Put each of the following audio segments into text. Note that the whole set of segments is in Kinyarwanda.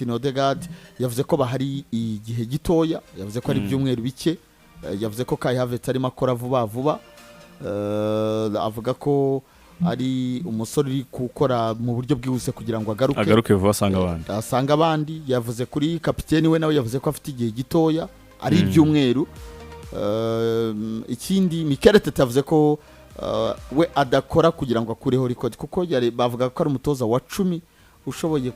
Martin Odegaard yavuze ko bahari igihe gitoya, yavuze ko ari ibyumweru bike, yavuze ko Kai Havertz arimo akora vuba avuga ko ari umusore uri gukora mu buryo bwihuse kugira ngo agaruke vuba asanga abandi. Yavuze kuri kapiteni we nawe yavuze ko afite igihe gitoya ari ibyumweru. Ikindi Mikel Arteta yavuze ko we adakora kugira ngo akureho record kuko bavuga ko ari umutoza wa 10 ushoboye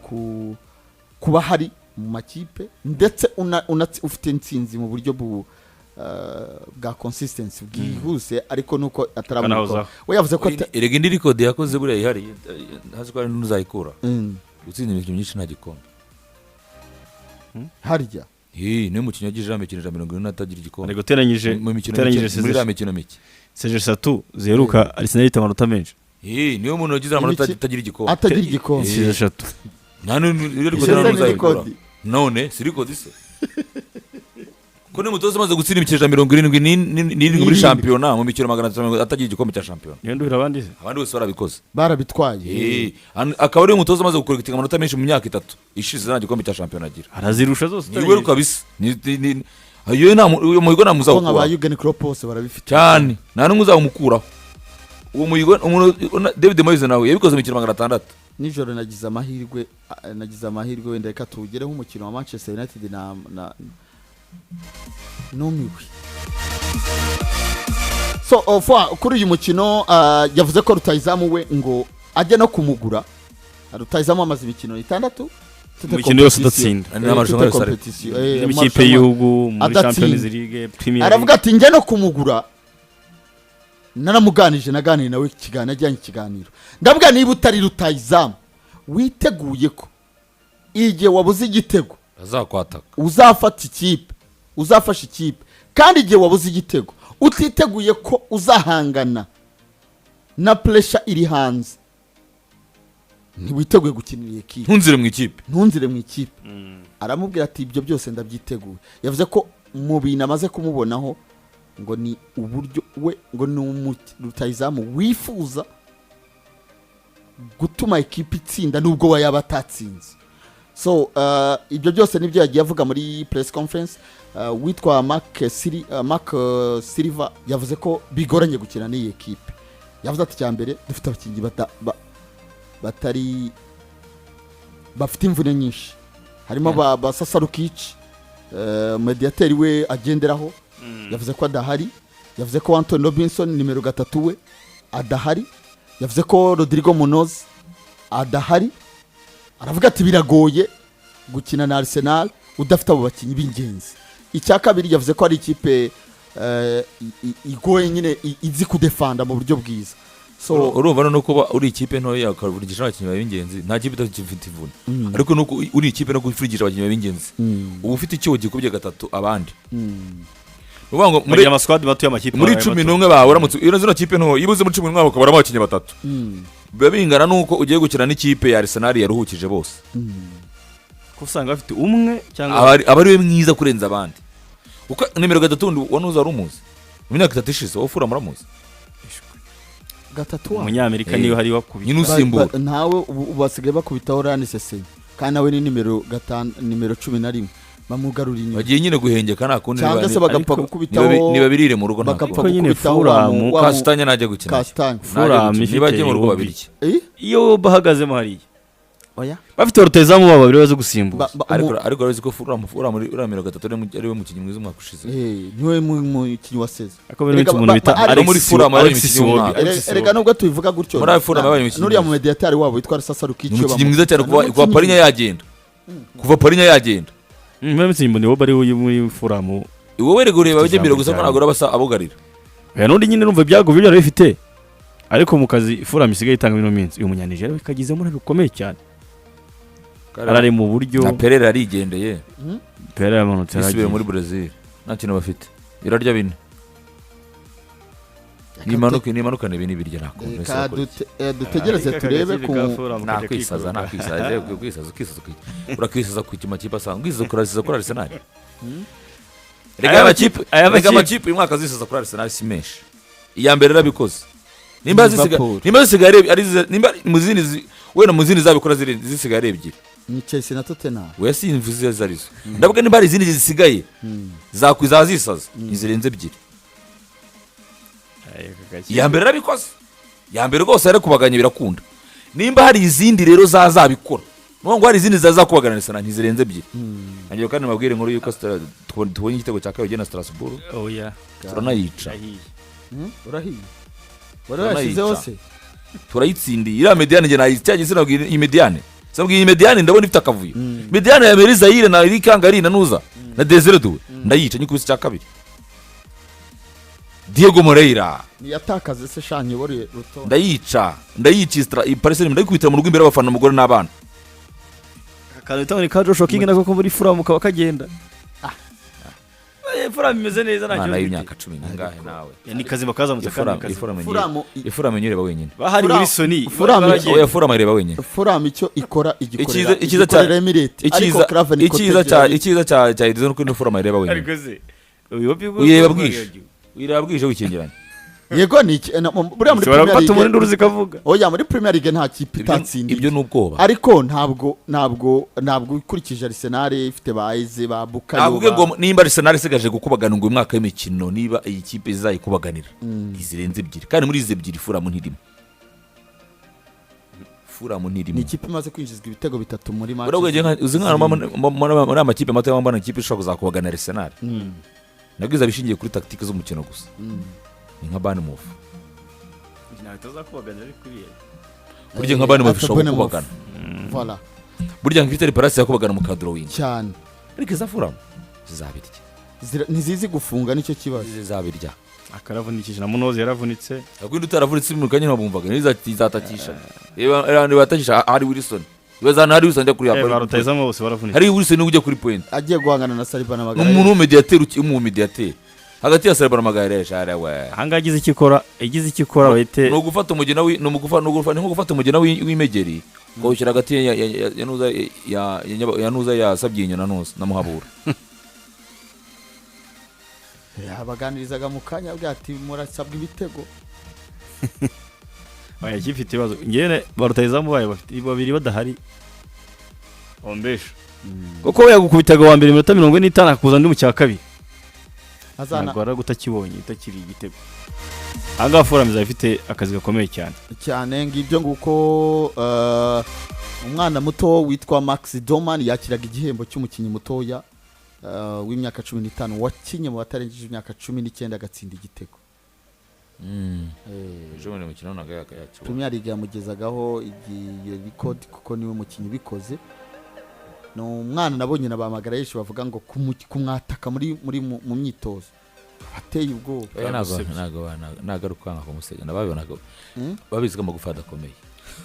kuba hari mu makipe ndetse ufite intsinzi mu buryo bwa consistency bwihuse, ariko nuko ataramuko we yavuze ko erega indi record yakoze buriya ihari hazi ko ari n'uzayikura utsinda imikino myinshi nta gikombe harya niyo mukinnyi yagize imikino 70 atagira igikombe ariko teranyije muri la mikino mike seje 3 zeruka Arsenal itanga amanota menshi niyo muntu yagize amanota atagira igikombe seje 3 nano record n'uzayikura none si record se ko ne mutoza maze gutsinda imikino 70 muri championnat mu mikino 100 atagira igikombe cya championnat niyo nduhira abandi bose barabikoze barabitwaye akaba ari umutoza maze gukorektinga amanota menshi mu myaka 3 ishize nta gikombe cya championnat agira arazirusha zose niwe kabisa ayo uyo muhigo namuzaho ko nkaba Jürgen Klopp bose barabifite cyane nta numwe uzamukuraho uwo muhigo David Moyes nawe yabikoze mu mikino 600 nijoro nagize amahirwe wenda reka tugereho umukino wa Manchester United na numiwe. So kuri uyu mukino yavuze ko rutayizamu we ngo ajya no kumugura. Rutayizamu amaze imikino 6 imikino yose adatsinda ikipe y'igihugu muri Champions League Premier League. Aravuga ati njya no kumugura, naramuganije naganiriye nawe ikiganiro ndavuga niba utari rutayizamu witeguye ko igihe wabuze igitego azakwataka uzafasha ikipe kandi igihe wabuze igitego utiteguye ko uzahangana na pressure iri hanze ntiwiteguye gukinira ikipe ntunzire mu ikipe aramubwira ati ibyo byose ndabyiteguye. Yavuze ko mu bintu amaze kumubonaho ngo ni uburyo we ngo ni rutayizamu wifuza gutuma ikipe itsinda nubwo wayaba atatsinze. So ibyo byose nibyo yagiye avuga muri press conference. Witwa Mark Silva yavuze ko bigoranye gukina n'iyi ekipe. Yavuze ati cyambere dufite abakinnyi batari bafite imvune nyinshi, harimo ba Sasarukic mediateri we agenderaho. Yavuze ko adahari. Yavuze ko Anthony Robinson nimero 3 we adahari. Yavuze ko Rodrigo Munoz adahari. Aravuga ati biragoye gukina na Arsenal udafite abo bakinnyi b'ingenzi. Icya kabiri yavuze ko ari ikipe igoye nyine izi kudefanda mu buryo bwiza. So urumva no kuba uri ikipe nto yakavurigisha abakinnyi b'ingenzi nta kipe itafite ivune, ariko nuko uri ikipe no kuvurigisha abakinnyi b'ingenzi ubu ufite icyo gikubye 3 abandi ubango muri amasquad batuye amakipe muri 11 bawe uramutse iyo zino kipe nto ibuze muri 11 mwabo kabara abakinnyi 3 biba bingana nuko ugiye gukina n'ikipe ya Arsenal yaruhukije bose ko usanga bafite umwe cyangwa abari we mwiza kurenza abandi. Uko nimero 3 wanuza rumuzi mu myaka 3 ishize ofura muramuzi 3 umunyamerika niyo hari wakubita nyine usimbura ntawe ubasigaye bakubitaho Rani Sese kandi nawe ni nimero 11 bamugarura inyuma bagiye nyine guhengeka nta kundi cyangwa se bagapfa gukubitaho niba birire mu rugo bagapfa gukubitaho Kastanya najya gukina Fulham nibagiye mu rugo babiri iyo bahagazemo hariya oya bafite rutayizamu baba babiri bazo gusimbuza ariko arazi ko Fulham muri uramiro 3 ari we mukinnyi mwiza umwaka ushize niwe mukinnyi waseze akabera umuntu bita ari muri Fulham ari mukinnyi umwaka erega nubwo tubivuga gutyo muri Fulham abanye mukinnyi nuriya mu mediatari wabo witwa Sasarukic mukinnyi mwiza cyane kuva Parinya yagenda Mwemetse mbone wo bari muri Fulham wowe rego ureba abagemira gusa ko nagora basa abogarira nundi nyine numva byago byo bifite ariko mu kazi Fulham isigaye itanga bino minsi uyu munyanije bikagizemo rukomeye cyane arari mu buryo na Pereira arigendeye Pereira yamanutse aragiye muri Brazil nta kintu bafite irarya bine nimanuka ne bine birya nako dutegereze turebe ku nakwisaza urakwisaza ku kima kipa sanga ngizo kurasiza kuri Arsenal rega amakipe uyu mwaka zisaza kuri Arsenal simesh iya mbere rabikoze nimba zisigaye ari nimba muzindi zabikora zisigaye ebyiri ni Chelsea na Tottenham we yasimvuze zarizo ndavuga niba hari izindi zisigaye zakwizazisaza izirenze ebyiri iya mbere arabikoze iya mbere rwose ari kubaganya birakunda nimba hari izindi rero zazabikora ngo hari izindi zazakubagana sana ntizirenze ebyiri angiye kandi mabwire nkuru yuko tubonye igitego cya kabiri na Strasbourg oya turanayica urahiye warashyize hose turayitsindiye iriya mediane nge nayicyagiye sinabwira iyi mediane sabwiye iyi mediane ndabona ifite akavuyo mediane ya Merizayire na Rikangari na Nuza na Desire Doué ndayica nyikubise cya kabiri Diego Moreira niyatakaze se shanye bore ruto ndayicistra Paris Saint-Germain ndayikubitira mu rugo imbere y'abafana umugore n'abana kanita ni kajo shocking nako ko muri Fulham ukaba kagenda Fulham imeze neza nacyo nayo imyaka 10 ningahe nawe ni kazima kazamutse kandi Fulham nyereba wenyine bahari Wilson Fulham ireba wenyine Fulham icyo ikora igikorera icyiza cya Edison ko Fulham ireba wenyine ariko se uyireba bwije wikengeranye yego ni buriya muri Premier League muri nduru zikavuga oya muri Premier League nta kipe itatsinda ibyo n'ubwoba ariko ntabwo ikurikije Arsenal ifite bayize ba Bukayo avuge ngo nimba Arsenal isigaje gukubagana ngo umwaka w'imikino niba iyi kipe izayikubaganira izirenze ebyiri kandi muri izi ebyiri Fulham ntirimo ni ikipe imaze kwinjizwa ibitego 3 muri match uzi nk'aho muri amakipe mato y'abambana ikipe ishobora kuzakubagana Arsenal nabwiza bishingiye kuri tactique z'umukino gusa ni nka Bournemouth burya nka Bournemouth ishobora kubagana voilà burya nka Crystal Palace yakubagana mu kadro wing cyane ariko iza Fulham zizabirya ntizizi gufunga nicyo kibazo zizabirya akaravunikije na Munozi yaravunitse akwindi utaravunitse mu kanya nabumvaga nizatakisha reba batakisha hari Wilson Weza nari usanje kuri ya barutayizamo bose baravunitse hari Wilson ujye kuri point agiye guhangana na Saliba na Magara umuntu mediateur hagati ya Saliba na Magara shara we hangagize ikikora bahite no gufata umugena nko gufata umugena w'imegeri ko ushyira hagati ya nuza ya Sabyinyo na Nose na Muhabura yabaganirizaga mu kanya bwati murasabwa ibitego aya gifite ibibazo ngene barutayizamo baye bafite babiri badahari ombesha kuko yagukubitaga wa mbere minota 45 akuza ndi mu cya kabiri azana gwara gutakibonye itakiri igitego anga Fulham zafite akazi gakomeye cyane ngibyo nguko umwana muto witwa Max Doman yakiraga igihembo cy'umukinnyi mutoya w'imyaka 15 wakinye mu batarengeje imyaka 19 agatsinda igitego jone mukino naga yakacyo Premier League yamugezagaho igiye record kuko niwe mukinnyi bikoze no umwana nabonye nabamagara yeshi bavuga ngo kumwataka muri mu myitozo ateye ubwoba nagaruka nka kumusega nababonaga babizga amagufa adakomeye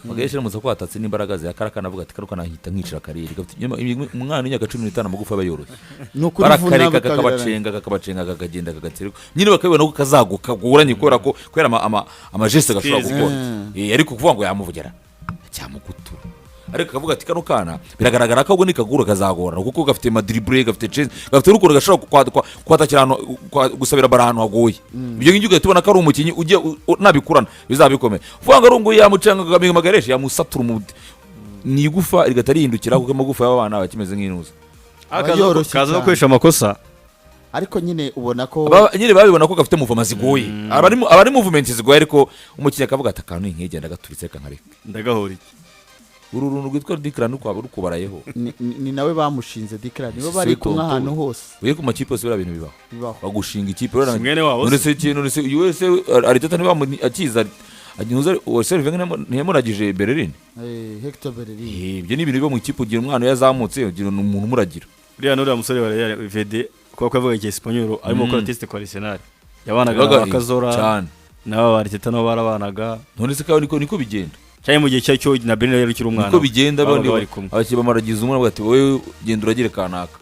Magayeshe muza ko atatse n'imbaraga za karakana avuga ati karuka nahita nkicira kariri umwana w'imyaka 15 amagufa abayoroshye barakareka kakabacenga kakagenda kagaterwa nyine bakabibona ko kazaguka guranye ko kwera amageste gashobora gukora ariko kuvuga ngo yamuvugera cyamugutura ariko akavuga ati kano kana biragaragara ko ni kagura kazagora kuko gafite madribble gafite chance gafite urukoro gashobora kwatakira hano gusabira bara hano hagoye ibyo ngibyo gatubona ko ari umukinyi ujye nabikurana bizabikomeye vuga ngo yamucanga kagamiga Magareshe yamusatura mu nigufa rigatari hindukira kuko amagufa y'abana bakimeze nk'inuza akaza kwesha amakosa ariko nyine ubona ko nyine babibona ko gafite muvuma zigoye abari movement zigoye ariko umukinyi akavuga ati akantu nkegenda gaturitse kankareka ndagahora iki ururuntu rwitwa Dikran uko aburukubarayeho ni nawe bamushinze Dikran nibo bari kumwe ahantu hose uye ku makipe yose birabintu bibaho bagushinga ikipe mwene wabo nurese ikintu nurese USA ARTETA niba akiza anyuza Serve ntiyamuragije Berlin Hector Berlin ibyo ni ibintu biba mu ikipe ugira umwana yazamutse ugira umuntu umuragira uriya nuri musore wa Real VD kuko avuga iki Espanyol arimo gukora test kwa Arsenal yabanaga bakazora cyane nabo ARTETA nabo barabanaga none se kaho niko bigenda cyane mu gihe cyo na Berlin yari kiri umwana niko bigenda bandi abakiba maragize umwana bati wowe genda uragire kanaka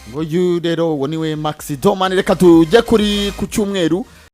ngo rero woniwe Max Doman reka tujye kuri ku cyumweru